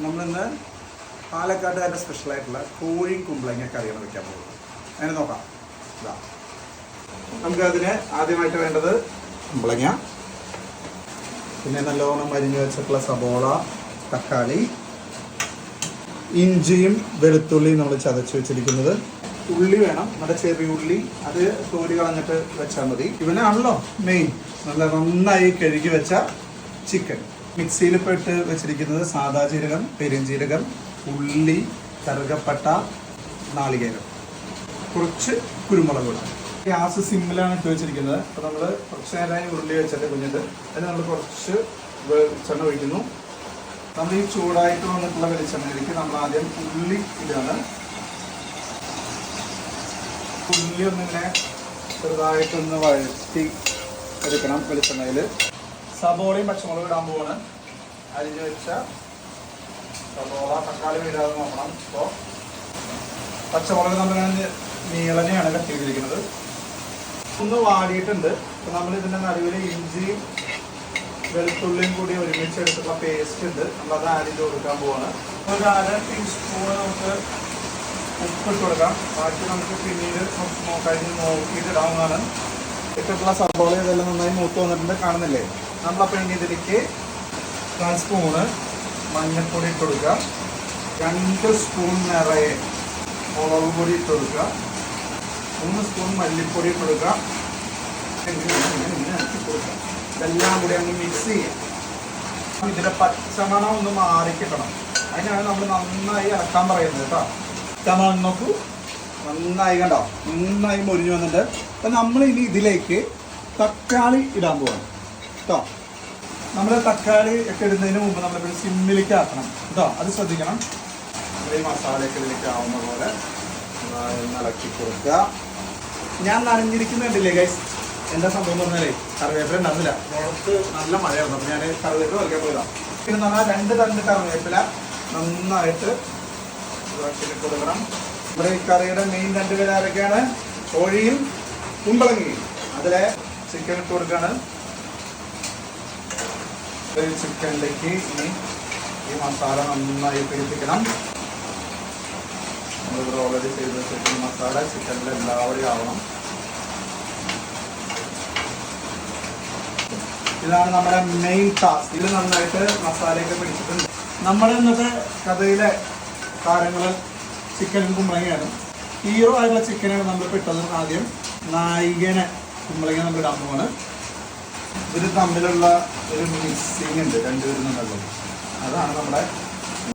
നമ്മളിന്ന് പാലക്കാട്ടുകാരുടെ സ്പെഷ്യലായിട്ടുള്ള കോഴി കുമ്പളങ്ങ കറിയാണ് വെക്കാൻ പോകുന്നത്. അതിന് നോക്കാം. ഇതാ നമുക്കതിന് ആദ്യമായിട്ട് വേണ്ടത് കുമ്പളങ്ങ, പിന്നെ നല്ലോണം അരിഞ്ഞു വെച്ചിട്ടുള്ള സബോള, തക്കാളി, ഇഞ്ചിയും വെളുത്തുള്ളിയും നമ്മൾ ചതച്ച് വെച്ചിരിക്കുന്നത്. ഉള്ളി വേണം, നമ്മുടെ ചെറിയ ഉള്ളി, അത് തോല് കളഞ്ഞിട്ട് വെച്ചാൽ മതി. ഇവനാണല്ലോ മെയിൻ. നല്ല നന്നായി കഴുകി വെച്ച ചിക്കൻ. മിക്സിയിൽ ഇപ്പോൾ ഇട്ട് വെച്ചിരിക്കുന്നത് സാദാ ജീരകം, പെരുംജീരകം, ഉള്ളി, കറുകപ്പട്ട, നാളികേരം, കുറച്ച് കുരുമുളക് കൂടെ. ഗ്യാസ് സിമ്മിലാണ് ഇട്ട് വെച്ചിരിക്കുന്നത്. അപ്പോൾ നമ്മൾ കുറച്ച് നേരമായി ഉരുളി വെച്ചിട്ട് കുഞ്ഞിട്ട് അതിന് നമ്മൾ കുറച്ച് വെളിച്ചെണ്ണ ഒഴിക്കുന്നു. നമ്മൾ ഈ ചൂടായിട്ട് വന്നിട്ടുള്ള വെളിച്ചെണ്ണയിലേക്ക് നമ്മൾ ആദ്യം ഉള്ളി ഇടാണ്. ഉള്ളി ഒന്നിങ്ങനെ ചെറുതായിട്ടൊന്ന് വഴറ്റി എടുക്കണം വെളിച്ചെണ്ണയിൽ. സബോളയും പച്ചമുളകും ഇടാൻ പോവാണ്. അരിഞ്ഞു വെച്ച സബോള, തക്കാളി ഇടാതെ നോക്കണം. ഇപ്പോൾ പച്ചമുളക് നമ്മളിങ്ങനെ നീളനെയാണ് കട്ട് ചെയ്തിരിക്കുന്നത്. ഒന്ന് വാടിയിട്ടുണ്ട്. അപ്പോൾ നമ്മൾ ഇതിൻ്റെ നടുവിൽ ഇഞ്ചിയും വെളുത്തുള്ളിയും കൂടി ഒരുമിച്ച് എടുത്തുള്ള പേസ്റ്റ് ഉണ്ട്. നമ്മളത് ആഡ് ചെയ്ത് കൊടുക്കാൻ പോവാണ്. ഒരു 1/2 ടീസ്പൂൺ നമുക്ക് ഉപ്പിട്ട് കൊടുക്കാം. ബാക്കി നമുക്ക് പിന്നീട് കഴിഞ്ഞ് നോക്കിയിട്ട് ഇടാവുന്നതാണ്. ഇട്ടിട്ടുള്ള സബോള ഇതെല്ലാം നന്നായി മൂത്ത് വന്നിട്ടുണ്ട്, കാണുന്നില്ലേ? നമ്മളപ്പോൾ ഇനി ഇതിലേക്ക് 1 സ്പൂണ് മഞ്ഞൾപ്പൊടി ഇട്ട് കൊടുക്കുക, 2 സ്പൂൺ നിറയെ മുളക് പൊടി ഇട്ട് കൊടുക്കുക, 3 സ്പൂൺ മല്ലിപ്പൊടി ഇട്ട് കൊടുക്കുക. ഇറക്കി കൊടുക്കുക. ഇതെല്ലാം കൂടി അങ്ങ് മിക്സ് ചെയ്യാം. ഇതിൻ്റെ പച്ചമണം ഒന്ന് മാറിക്കിട്ടണം. അതിനാണ് നമ്മൾ നന്നായി ഇറക്കാൻ പറയുന്നത് കേട്ടോ. പച്ചമണം നോക്കൂ, നന്നായി കണ്ടോ, നന്നായി മൊരിഞ്ഞു വന്നിട്ട്. അപ്പം നമ്മൾ ഇനി ഇതിലേക്ക് തക്കാളി ഇടാൻ പോവാണ് കേട്ടോ. നമ്മൾ തക്കാളി ഒക്കെ ഇടുന്നതിന് മുമ്പ് നമ്മളിപ്പോൾ സിമ്മിലേക്ക് ആക്കണം കേട്ടോ. അത് ശ്രദ്ധിക്കണം. നമ്മൾ ഈ മസാലയൊക്കെ ഇതിലേക്ക് ആവുന്ന പോലെ ഇളക്കി കൊടുക്കുക. ഞാൻ നനഞ്ഞിരിക്കുന്നുണ്ടല്ലേ ഗൈസ്? എന്താ സംഭവം എന്ന് പറഞ്ഞാലേ കറിവേപ്പില ഉണ്ടാവില്ല. പുറത്ത് നല്ല മഴയായിരുന്നു. അപ്പോൾ ഞാൻ കറിവേപ്പില വയ്ക്കാൻ പോയതാണ്. പിന്നെ നമ്മൾ 2 തണ്ട് കറിവേപ്പില നന്നായിട്ട് കൊടുക്കണം. നമ്മുടെ ഈ കറിയുടെ മെയിൻ 2 പേര് ആരൊക്കെയാണ്? കോഴിയും കുമ്പളങ്ങയും. അതിലെ ചിക്കൻ ഇട്ട് കൊടുക്കുകയാണ്. ചിക്കനിലേക്ക് ഇനി ഈ മസാല നന്നായി പിടിപ്പിക്കണം. നമ്മളിവിടെ ഓൾറെഡി ചെയ്ത് വെച്ചിട്ടുള്ള മസാല ചിക്കനിൽ എല്ലാവരും ആവണം. ഇതാണ് നമ്മുടെ മെയിൻ ടാസ്ക്. ഇത് നന്നായിട്ട് മസാലയൊക്കെ പിടിച്ചിട്ടുണ്ട്. നമ്മുടെ ഇന്നത്തെ കഥയിലെ താരങ്ങൾ ചിക്കനും കുമ്പളങ്ങയാണ്. ഹീറോ ആയിട്ടുള്ള ചിക്കനാണ് നമ്മൾ ഇട്ടത്. ആദ്യം നായികനെ കുമ്പളങ്ങ നമ്മൾ ഇടാൻ പോവാണ്. ഇവർ തമ്മിലുള്ള ഒരു മിക്സിങ് ഉണ്ട്, 2 പേരും തമ്മിലുള്ളത്. അതാണ് നമ്മുടെ